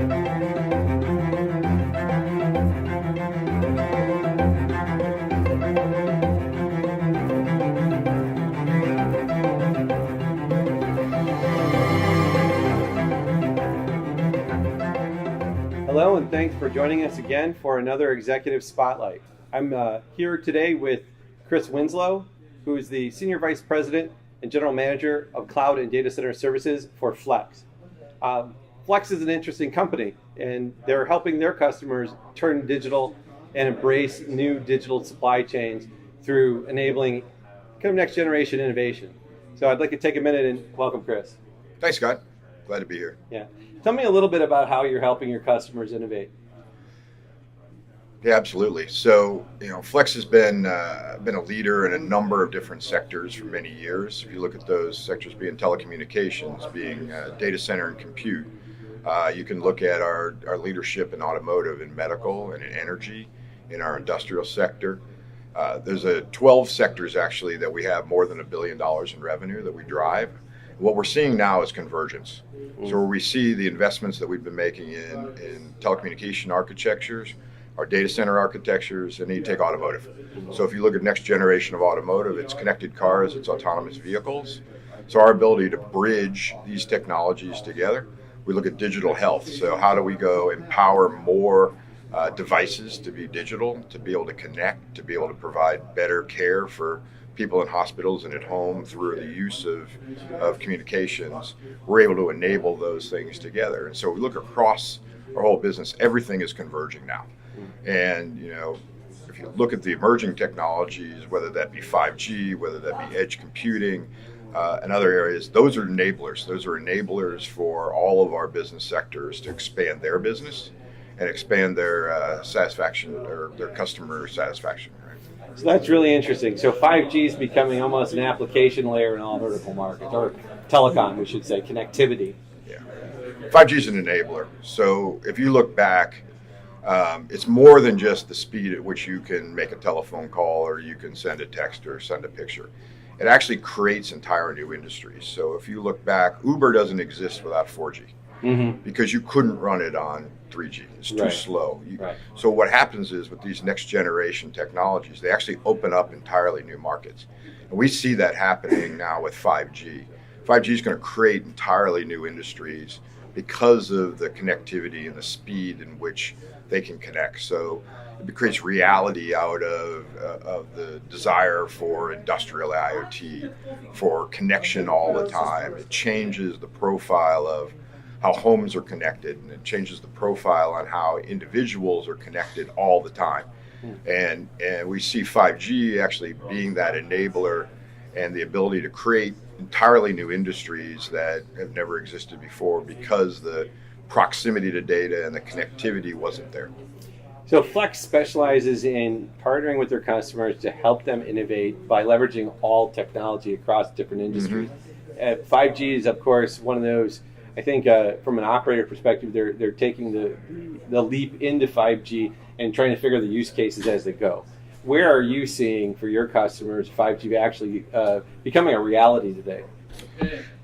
Hello, and thanks for joining us again for another Executive Spotlight. I'm here today with Chris Winslow, who is the Senior Vice President and General Manager of Cloud and Data Center Services for Flex. Flex is an interesting company, and they're helping their customers turn digital and embrace new digital supply chains through enabling kind of next generation innovation. So I'd like to take a minute and welcome Chris. Thanks, Scott. Glad to be here. Yeah. Tell me a little bit about how you're helping your customers innovate. Yeah, absolutely. So, Flex has been a leader in a number of different sectors for many years. If you look at those sectors being telecommunications, being data center and compute, you can look at our leadership in automotive and medical and in energy, in our industrial sector. There's 12 sectors actually that we have more than $1 billion in revenue that we drive. What we're seeing now is convergence. So where we see the investments that we've been making in telecommunication architectures, our data center architectures, and then you take automotive. So if you look at next generation of automotive, it's connected cars, it's autonomous vehicles. So our ability to bridge these technologies together, we look at digital health. So how do we go empower more devices to be digital, to be able to connect, to be able to provide better care for people in hospitals and at home through the use of communications. We're able to enable those things together. And so we look across our whole business, everything is converging now. And, if you look at the emerging technologies, whether that be 5G, whether that be edge computing, and other areas, those are enablers. Those are enablers for all of our business sectors to expand their business and expand their satisfaction or their customer satisfaction. So that's really interesting. So 5G is becoming almost an application layer in all vertical markets, or telecom, we should say, connectivity. Yeah. 5G is an enabler. So if you look back, it's more than just the speed at which you can make a telephone call or you can send a text or send a picture. It actually creates entire new industries. So if you look back, Uber doesn't exist without 4G. Because you couldn't run it on 3G. It's too slow. So what happens is with these next generation technologies, they actually open up entirely new markets. And we see that happening now with 5G. 5G is going to create entirely new industries because of the connectivity and the speed in which they can connect. So it creates reality out of the desire for industrial IoT, for connection all the time. It changes the profile of how homes are connected, and it changes the profile on how individuals are connected all the time. And we see 5G actually being that enabler and the ability to create entirely new industries that have never existed before because the proximity to data and the connectivity wasn't there. So Flex specializes in partnering with their customers to help them innovate by leveraging all technology across different industries. 5G is, of course, one of those. I think from an operator perspective, they're taking the leap into 5G and trying to figure the use cases as they go. Where are you seeing for your customers 5G actually becoming a reality today?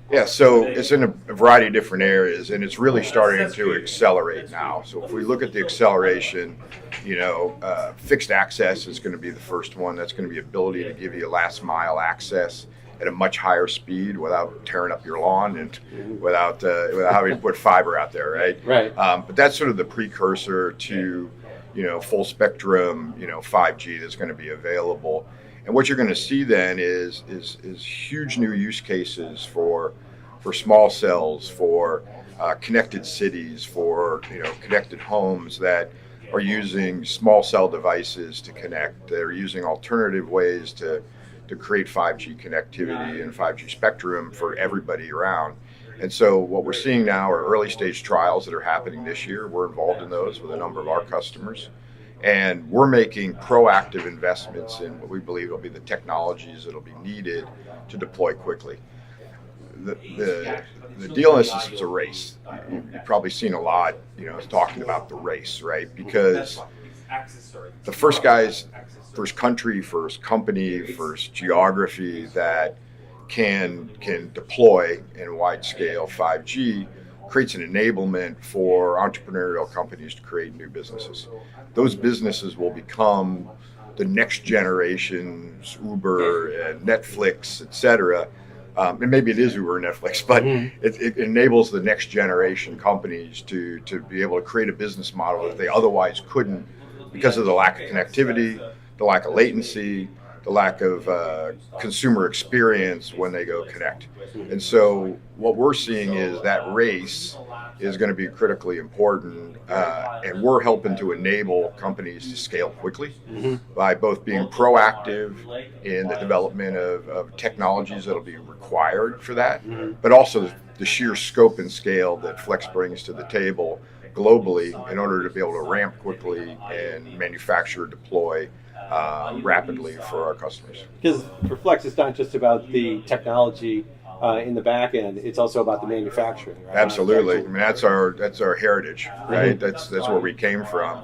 Yeah, so it's in a variety of different areas, and it's really starting to accelerate now. So if we look at the acceleration, fixed access is going to be the first one. That's going to be ability to give you last mile access at a much higher speed without tearing up your lawn and without having to put fiber out there, right? Right. But that's sort of the precursor to, full spectrum, 5G that's going to be available. And what you're going to see then is huge new use cases for small cells, for connected cities, for connected homes that are using small cell devices to connect. They're using alternative ways to create 5G connectivity and 5G spectrum for everybody around. And so what we're seeing now are early stage trials that are happening this year. We're involved in those with a number of our customers. And we're making proactive investments in what we believe will be the technologies that will be needed to deploy quickly. The deal is it's a race. You've probably seen a lot, talking about the race, right? Because the first guys, first country, first company, first geography that can deploy in wide scale 5G creates an enablement for entrepreneurial companies to create new businesses. Those businesses will become the next generation's Uber and Netflix, et cetera. And maybe it is Uber and Netflix, but it enables the next generation companies to be able to create a business model that they otherwise couldn't because of the lack of connectivity, the lack of latency, the lack of consumer experience when they go connect. And so what we're seeing is that race is going to be critically important, and we're helping to enable companies to scale quickly by both being proactive in the development of technologies that will be required for that, but also the sheer scope and scale that Flex brings to the table globally in order to be able to ramp quickly and manufacture, deploy rapidly for our customers. Because for Flex, it's not just about the technology in the back end; it's also about the manufacturing. Right? Absolutely. I mean, that's our heritage, right? That's where we came from.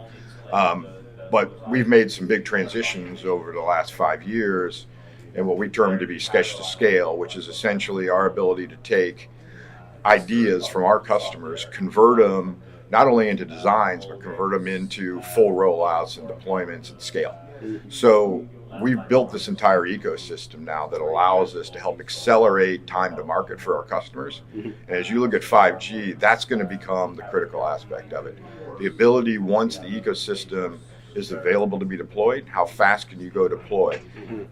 But we've made some big transitions over the last 5 years in what we term to be sketch to scale, which is essentially our ability to take ideas from our customers, convert them not only into designs, but convert them into full rollouts and deployments at scale. So we've built this entire ecosystem now that allows us to help accelerate time to market for our customers. And as you look at 5G, that's going to become the critical aspect of it. The ability, once the ecosystem is available to be deployed, how fast can you go deploy?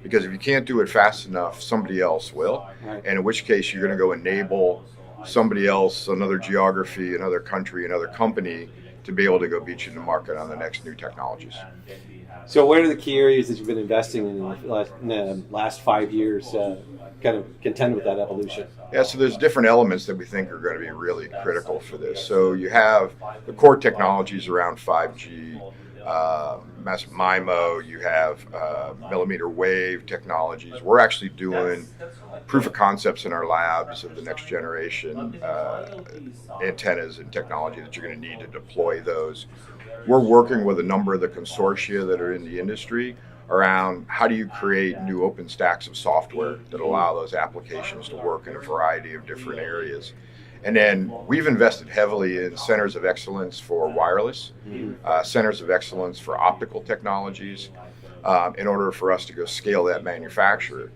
Because if you can't do it fast enough, somebody else will. And in which case you're going to go enable somebody else, another geography, another country, another company to be able to go beat you in the market on the next new technologies. So what are the key areas that you've been investing in the last 5 years kind of contend with that evolution? Yeah, so there's different elements that we think are going to be really critical for this. So you have the core technologies around 5G, massive MIMO, you have millimeter wave technologies. We're actually doing proof of concepts in our labs of the next generation antennas and technology that you're going to need to deploy those. We're working with a number of the consortia that are in the industry around how do you create new open stacks of software that allow those applications to work in a variety of different areas. And then we've invested heavily in centers of excellence for wireless, centers of excellence for optical technologies, in order for us to go scale that manufacturer.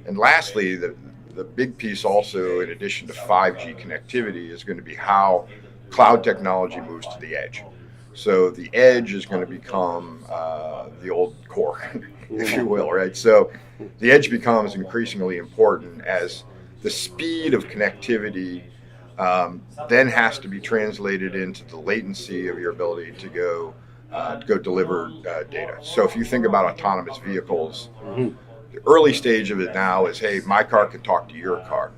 And lastly, the big piece also, in addition to 5G connectivity, is going to be how cloud technology moves to the edge. So the edge is going to become the old core, if you will, right? So the edge becomes increasingly important as the speed of connectivity then has to be translated into the latency of your ability to go deliver data. So if you think about autonomous vehicles, the early stage of it now is, hey, my car can talk to your car.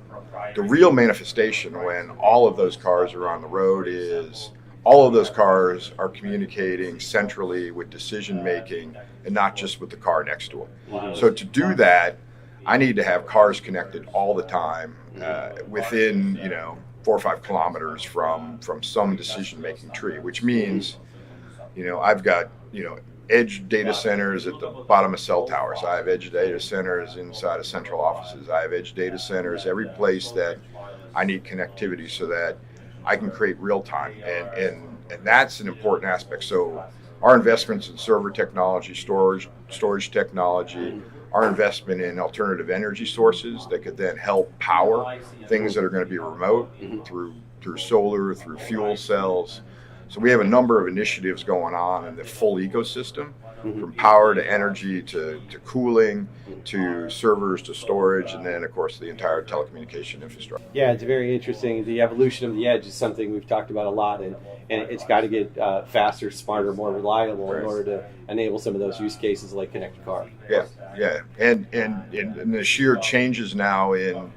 The real manifestation when all of those cars are on the road is all of those cars are communicating centrally with decision making and not just with the car next to them. So to do that, I need to have cars connected all the time within 4 or 5 kilometers from some decision making tree, which means I've got edge data centers at the bottom of cell towers. I have edge data centers inside of central offices. I have edge data centers every place that I need connectivity so that I can create real time, and that's an important aspect. So our investments in server technology, storage technology, our investment in alternative energy sources that could then help power things that are going to be remote through solar, through fuel cells. So we have a number of initiatives going on in the full ecosystem, from power to energy to cooling to servers to storage, and then of course the entire telecommunication infrastructure. Yeah, it's very interesting. The evolution of the edge is something we've talked about a lot, and it's got to get faster, smarter, more reliable in order to enable some of those use cases like connected car. Yeah, and the sheer changes now in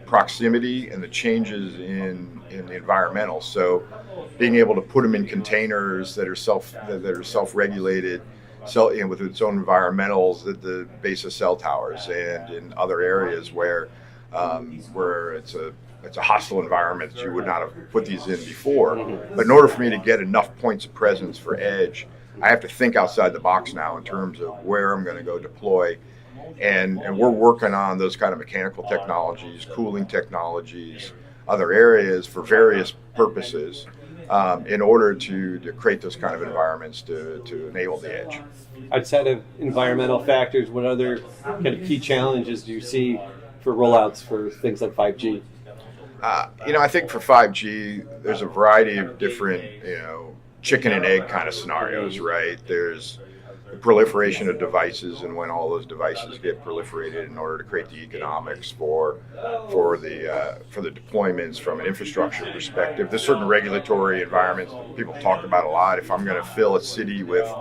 proximity and the changes in the environmental. So being able to put them in containers that are self-regulated, with its own environmentals at the base of cell towers and in other areas where it's a hostile environment that you would not have put these in before. But in order for me to get enough points of presence for edge, I have to think outside the box now in terms of where I'm going to go deploy. And we're working on those kind of mechanical technologies, cooling technologies, other areas for various purposes in order to create those kind of environments to enable the edge. Outside of environmental factors, what other kind of key challenges do you see for rollouts for things like 5G? I think for 5G, there's a variety of different, chicken and egg kind of scenarios, right? There's the proliferation of devices, and when all those devices get proliferated in order to create the economics for the deployments from an infrastructure perspective. There's certain regulatory environments that people talk about a lot. If I'm going to fill a city with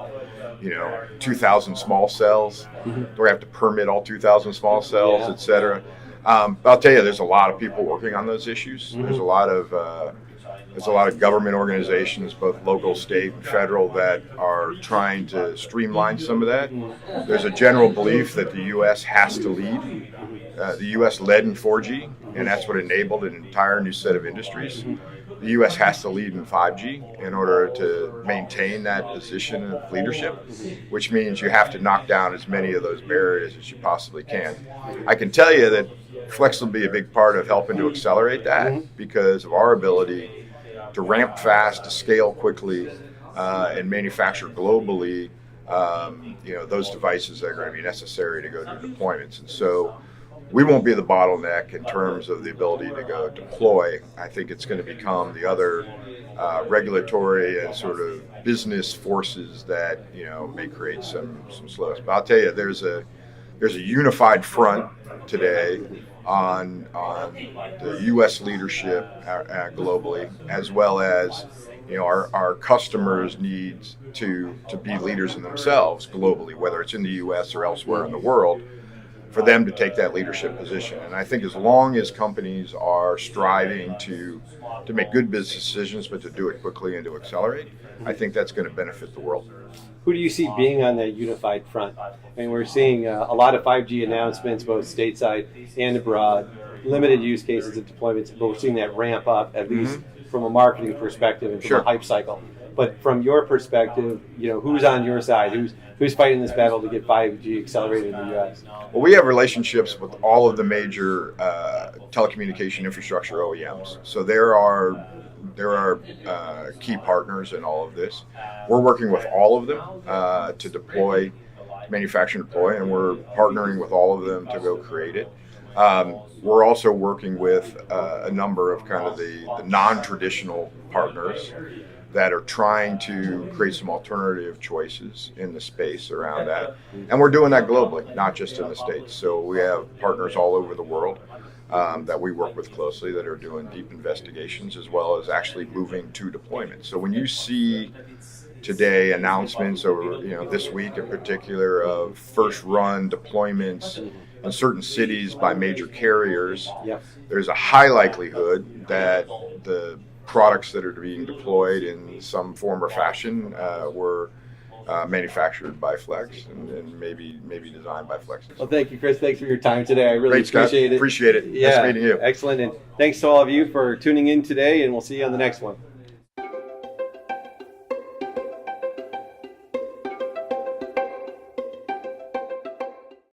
2,000 small cells, do I have to permit all 2,000 small cells, et cetera? But I'll tell you, there's a lot of people working on those issues. There's a lot of government organizations, both local, state, and federal, that are trying to streamline some of that. There's a general belief that the U.S. has to lead. The U.S. led in 4G, and that's what enabled an entire new set of industries. The U.S. has to lead in 5G in order to maintain that position of leadership, which means you have to knock down as many of those barriers as you possibly can. I can tell you that Flex will be a big part of helping to accelerate that because of our ability to ramp fast, to scale quickly, and manufacture globally, those devices that are going to be necessary to go do deployments. And so we won't be the bottleneck in terms of the ability to go deploy. I think it's going to become the other regulatory and sort of business forces that may create some slowness. But I'll tell you, there's a unified front today on the U.S. leadership globally, as well as our customers need to be leaders in themselves globally, whether it's in the U.S. or elsewhere in the world, for them to take that leadership position. And I think as long as companies are striving to make good business decisions, but to do it quickly and to accelerate, I think that's going to benefit the world. Who do you see being on that unified front? We're seeing a lot of 5G announcements, both stateside and abroad, limited use cases of deployments, but we're seeing that ramp up, at least from a marketing perspective and from a hype cycle. But from your perspective, who's on your side? Who's fighting this battle to get 5G accelerated in the U.S.? Well, we have relationships with all of the major telecommunication infrastructure OEMs. So there are key partners in all of this. We're working with all of them to manufacture and deploy, and we're partnering with all of them to go create it. We're also working with a number of kind of the non-traditional partners that are trying to create some alternative choices in the space around that. And we're doing that globally, not just in the States. So we have partners all over the world that we work with closely that are doing deep investigations as well as actually moving to deployment. So when you see today announcements over this week in particular of first run deployments in certain cities by major carriers, there's a high likelihood that the products that are being deployed in some form or fashion were manufactured by Flex and maybe designed by Flex. Well, thank you, Chris. Thanks for your time today. I really appreciate it. Appreciate it. Yeah, nice meeting you. Excellent. And thanks to all of you for tuning in today, and we'll see you on the next one.